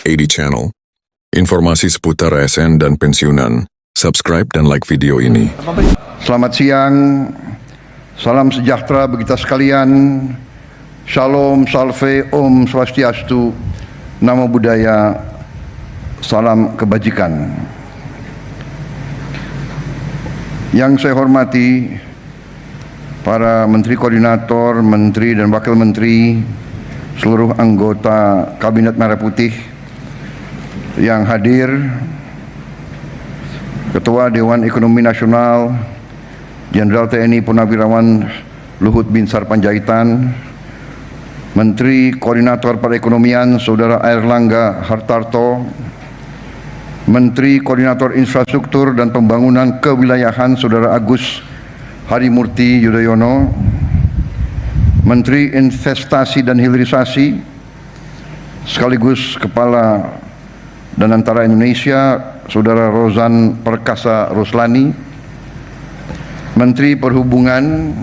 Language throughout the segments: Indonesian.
AD Channel. Informasi seputar ASN dan pensiunan. Subscribe dan like video ini. Selamat siang, salam sejahtera bagi kita sekalian. Shalom, salve, om swastiastu, namo buddhaya, salam kebajikan. Yang saya hormati para menteri koordinator, menteri dan wakil menteri, seluruh anggota Kabinet Merah Putih yang hadir, Ketua Dewan Ekonomi Nasional Jenderal TNI Purnawirawan Luhut Binsar Panjaitan, Menteri Koordinator Perekonomian Saudara Airlangga Hartarto, Menteri Koordinator Infrastruktur dan Pembangunan Kewilayahan Saudara Agus Harimurti Yudhoyono, Menteri Investasi dan Hilirisasi sekaligus Kepala dan Antara Indonesia Saudara Rozan Perkasa Roslani, Menteri Perhubungan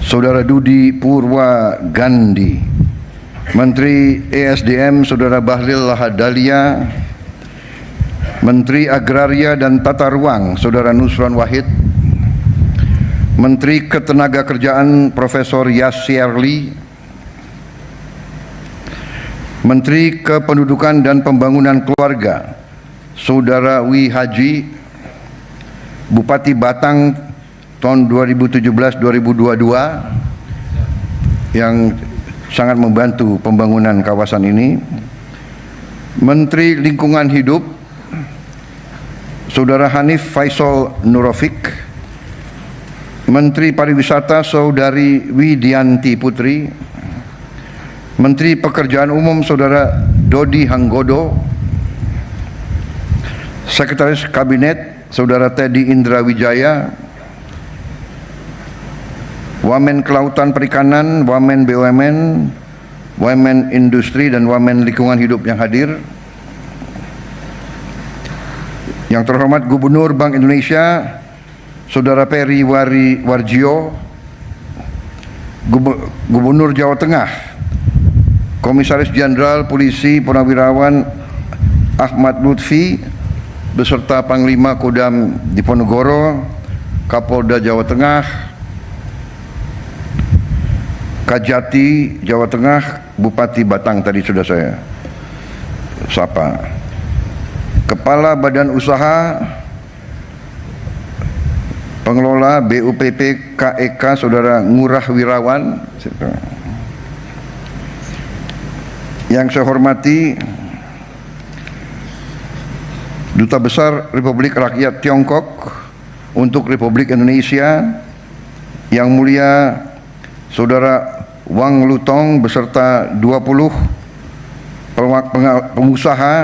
Saudara Dudi Purwa Gandhi, Menteri ESDM Saudara Bahlil Lahadalia, Menteri Agraria dan Tata Ruang Saudara Nusron Wahid, Menteri Ketenagakerjaan Profesor Yasyerli, Menteri Kependudukan dan Pembangunan Keluarga Saudara Wi Haji, Bupati Batang tahun 2017-2022 yang sangat membantu pembangunan kawasan ini, Menteri Lingkungan Hidup Saudara Hanif Faisal Nurofik, Menteri Pariwisata Saudari Widianti Putri, Menteri Pekerjaan Umum Saudara Dodi Hanggodo, Sekretaris Kabinet Saudara Teddy Indra Wijaya, Wamen Kelautan Perikanan, Wamen BUMN, Wamen Industri dan Wamen Lingkungan Hidup yang hadir, yang terhormat Gubernur Bank Indonesia Saudara Peri Warjio, Gubernur Jawa Tengah, Komisaris Jenderal Polisi Purnawirawan Ahmad Lutfi beserta Panglima Kodam Diponegoro, Kapolda Jawa Tengah, Kajati Jawa Tengah, Bupati Batang tadi sudah saya sapa, Kepala Badan Usaha Pengelola BUPP KEK Saudara Ngurah Wirawan, yang saya hormati Duta Besar Republik Rakyat Tiongkok untuk Republik Indonesia yang mulia Saudara Wang Lutong beserta 20 pengusaha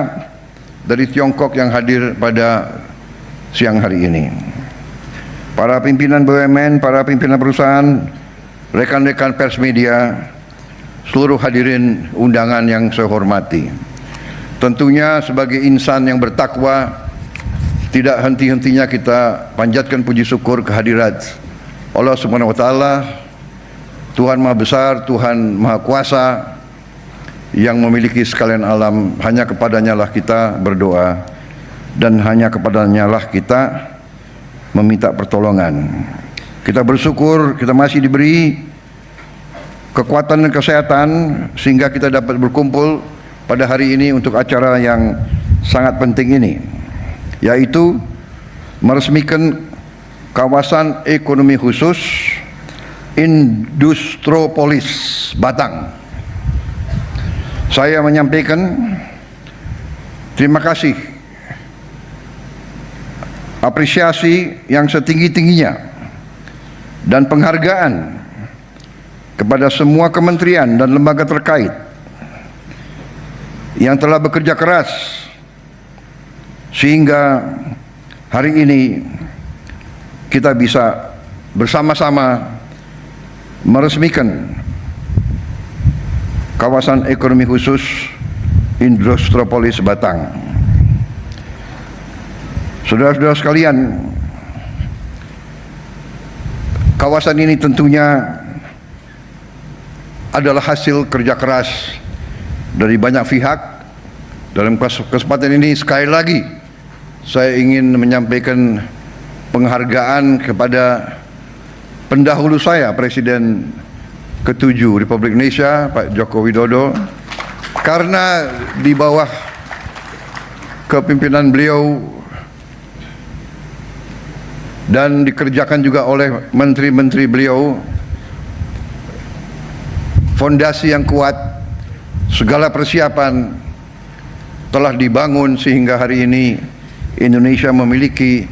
dari Tiongkok yang hadir pada siang hari ini, para pimpinan BUMN, para pimpinan perusahaan, rekan-rekan pers media, seluruh hadirin undangan yang saya hormati. Tentunya sebagai insan yang bertakwa, tidak henti-hentinya kita panjatkan puji syukur kehadirat Allah Subhanahu wa Ta'ala, Tuhan Maha Besar, Tuhan Maha Kuasa yang memiliki sekalian alam. Hanya kepadanya lah kita berdoa dan hanya kepadanya lah kita meminta pertolongan. Kita bersyukur kita masih diberi kekuatan dan kesehatan sehingga kita dapat berkumpul pada hari ini untuk acara yang sangat penting ini, yaitu meresmikan kawasan ekonomi khusus Industropolis Batang. Saya menyampaikan terima kasih, apresiasi yang setinggi-tingginya dan penghargaan kepada semua kementerian dan lembaga terkait yang telah bekerja keras sehingga hari ini kita bisa bersama-sama meresmikan kawasan ekonomi khusus Industropolis Batang. Saudara-saudara sekalian, kawasan ini tentunya adalah hasil kerja keras dari banyak pihak. Dalam kesempatan ini sekali lagi saya ingin menyampaikan penghargaan kepada pendahulu saya, Presiden ke-7 Republik Indonesia, Pak Joko Widodo, karena di bawah kepimpinan beliau dan dikerjakan juga oleh menteri-menteri beliau, fondasi yang kuat, segala persiapan telah dibangun sehingga hari ini Indonesia memiliki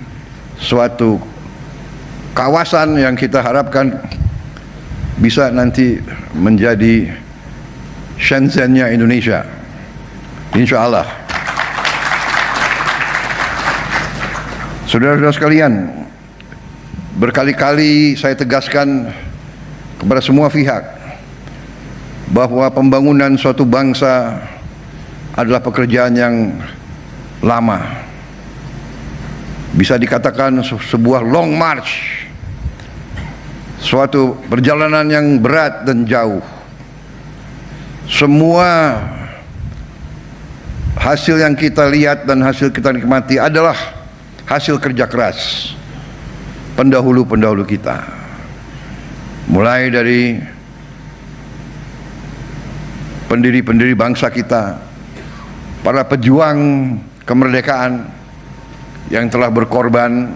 suatu kawasan yang kita harapkan bisa nanti menjadi Shenzhen-nya Indonesia, insya Allah. Saudara-saudara sekalian, berkali-kali saya tegaskan kepada semua pihak bahwa pembangunan suatu bangsa adalah pekerjaan yang lama. Bisa dikatakan sebuah long march, suatu perjalanan yang berat dan jauh. Semua hasil yang kita lihat dan hasil kita nikmati adalah hasil kerja keras pendahulu-pendahulu kita. Mulai dari pendiri-pendiri bangsa kita, para pejuang kemerdekaan yang telah berkorban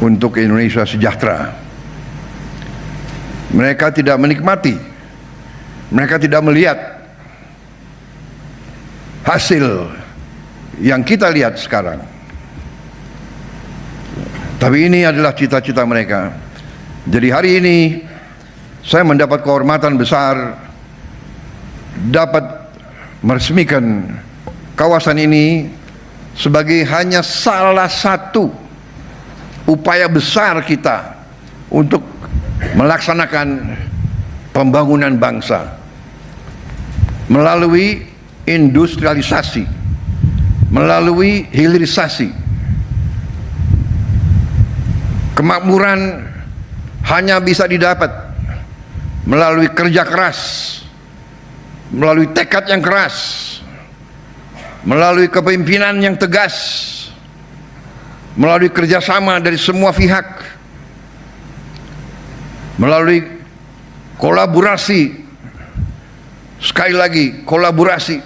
untuk Indonesia sejahtera. Mereka tidak menikmati, mereka tidak melihat hasil yang kita lihat sekarang. Tapi ini adalah cita-cita mereka. Jadi hari ini saya mendapat kehormatan besar dapat meresmikan kawasan ini sebagai hanya salah satu upaya besar kita untuk melaksanakan pembangunan bangsa melalui industrialisasi, melalui hilirisasi. Kemakmuran hanya bisa didapat melalui kerja keras, melalui tekad yang keras, melalui kepemimpinan yang tegas, melalui kerjasama dari semua pihak, melalui kolaborasi. Sekali lagi, kolaborasi.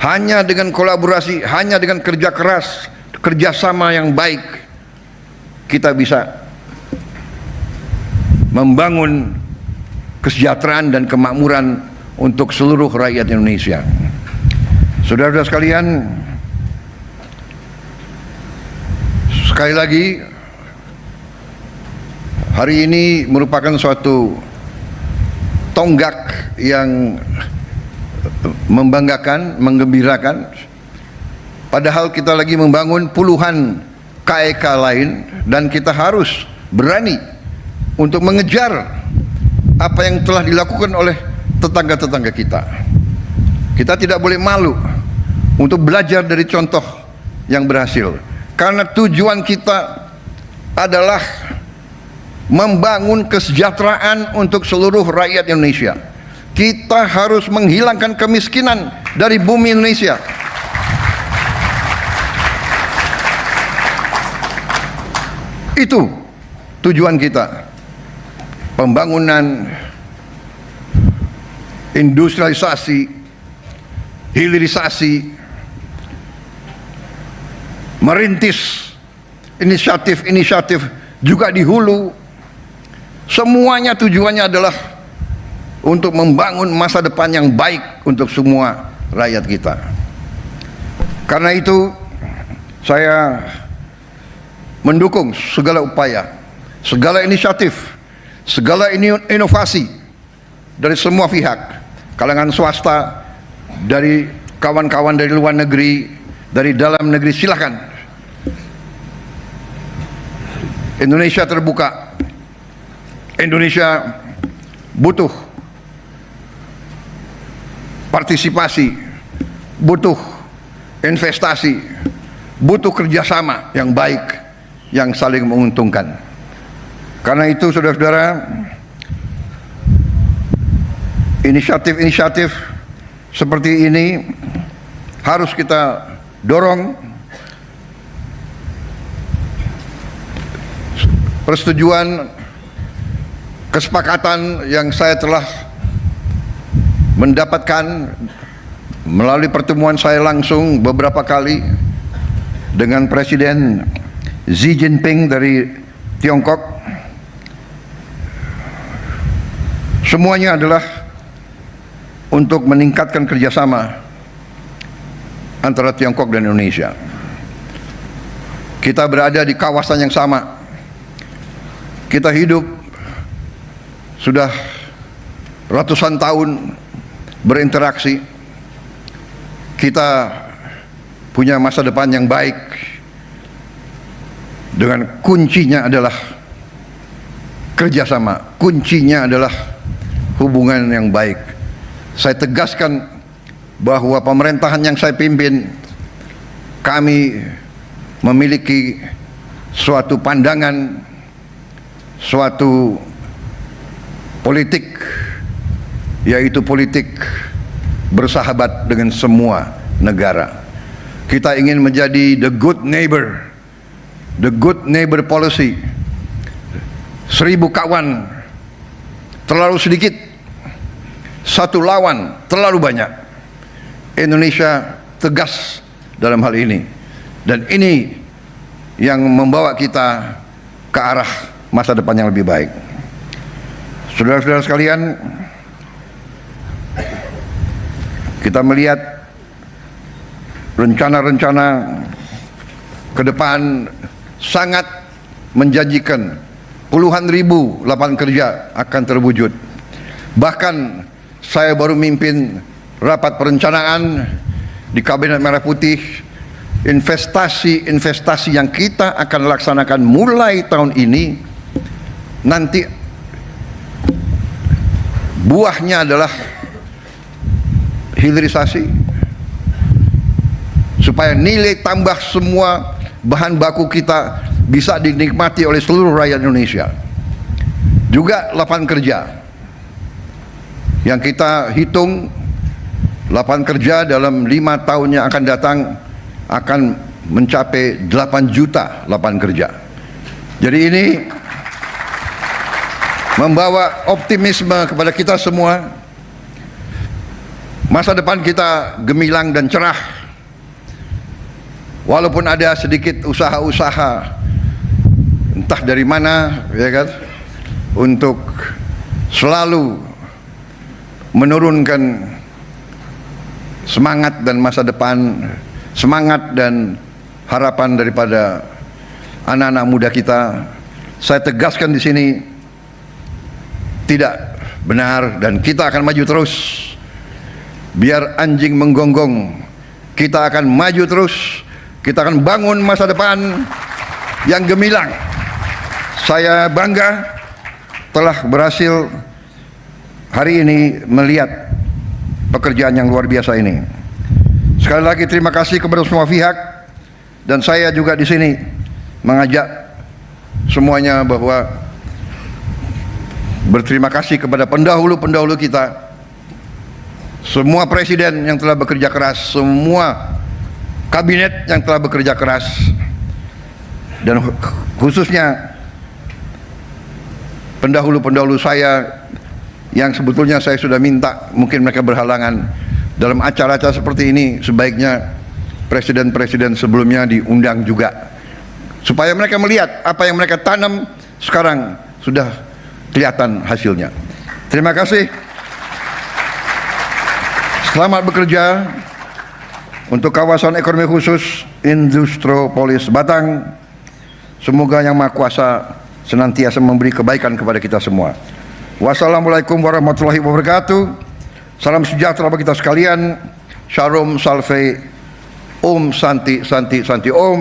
Hanya dengan kolaborasi, hanya dengan kerja keras, kerjasama yang baik, kita bisa membangun kesejahteraan dan kemakmuran untuk seluruh rakyat Indonesia. Saudara-saudara sekalian, sekali lagi, hari ini merupakan suatu tonggak yang membanggakan, menggembirakan. Padahal kita lagi membangun puluhan KEK lain dan kita harus berani untuk mengejar apa yang telah dilakukan oleh tetangga-tetangga kita. Kita tidak boleh malu untuk belajar dari contoh yang berhasil, karena tujuan kita adalah membangun kesejahteraan untuk seluruh rakyat Indonesia. Kita harus menghilangkan kemiskinan dari bumi Indonesia. Itu tujuan kita. Pembangunan, industrialisasi, hilirisasi, merintis inisiatif-inisiatif juga di hulu. Semuanya tujuannya adalah untuk membangun masa depan yang baik untuk semua rakyat kita. Karena itu saya mendukung segala upaya, segala inisiatif, segala inovasi dari semua pihak, kalangan swasta, dari kawan-kawan dari luar negeri, dari dalam negeri. Silakan. Indonesia terbuka. Indonesia butuh partisipasi, butuh investasi, butuh kerjasama yang baik, yang saling menguntungkan. Karena itu, saudara-saudara, inisiatif-inisiatif seperti ini harus kita dorong. Persetujuan kesepakatan yang saya telah mendapatkan melalui pertemuan saya langsung beberapa kali dengan Presiden Xi Jinping dari Tiongkok, semuanya adalah untuk meningkatkan kerjasama antara Tiongkok dan Indonesia. Kita berada di kawasan yang sama. Kita hidup sudah ratusan tahun berinteraksi. Kita punya masa depan yang baik. Dengan kuncinya adalah kerjasama. Kuncinya adalah hubungan yang baik. Saya tegaskan bahwa pemerintahan yang saya pimpin, kami memiliki suatu pandangan, suatu politik, yaitu politik bersahabat dengan semua negara. Kita ingin menjadi the good neighbor policy. 1000 kawan terlalu sedikit, 1 lawan terlalu banyak. Indonesia tegas dalam hal ini, dan ini yang membawa kita ke arah masa depan yang lebih baik. Saudara-saudara sekalian, kita melihat rencana-rencana ke depan sangat menjanjikan. Puluhan ribu lapangan kerja akan terwujud. Bahkan saya baru mimpin rapat perencanaan di Kabinet Merah Putih. Investasi yang kita akan laksanakan mulai tahun ini, nanti buahnya adalah hilirisasi, supaya nilai tambah semua bahan baku kita bisa dinikmati oleh seluruh rakyat Indonesia. Juga lapangan kerja yang kita hitung, lapangan kerja dalam 5 tahun yang akan datang akan mencapai 8 juta lapangan kerja. Jadi ini membawa optimisme kepada kita semua. Masa depan kita gemilang dan cerah. Walaupun ada sedikit usaha-usaha entah dari mana, ya kan, untuk selalu menurunkan semangat dan masa depan, semangat dan harapan daripada anak-anak muda kita. Saya tegaskan di sini, tidak benar, dan kita akan maju terus. Biar anjing menggonggong, kita akan maju terus. Kita akan bangun masa depan yang gemilang. Saya bangga telah berhasil hari ini melihat pekerjaan yang luar biasa ini. Sekali lagi terima kasih kepada semua pihak, dan saya juga di sini mengajak semuanya bahwa berterima kasih kepada pendahulu-pendahulu kita, semua presiden yang telah bekerja keras, semua kabinet yang telah bekerja keras, dan khususnya pendahulu-pendahulu saya yang sebetulnya saya sudah minta, mungkin mereka berhalangan. Dalam acara-acara seperti ini sebaiknya presiden-presiden sebelumnya diundang juga, supaya mereka melihat apa yang mereka tanam sekarang sudah kelihatan hasilnya. Terima kasih. Selamat bekerja untuk kawasan ekonomi khusus Industropolis Batang. Semoga Yang Maha Kuasa senantiasa memberi kebaikan kepada kita semua. Wassalamualaikum warahmatullahi wabarakatuh. Salam sejahtera bagi kita sekalian. Shalom, salve, Om Santi Santi Santi Om.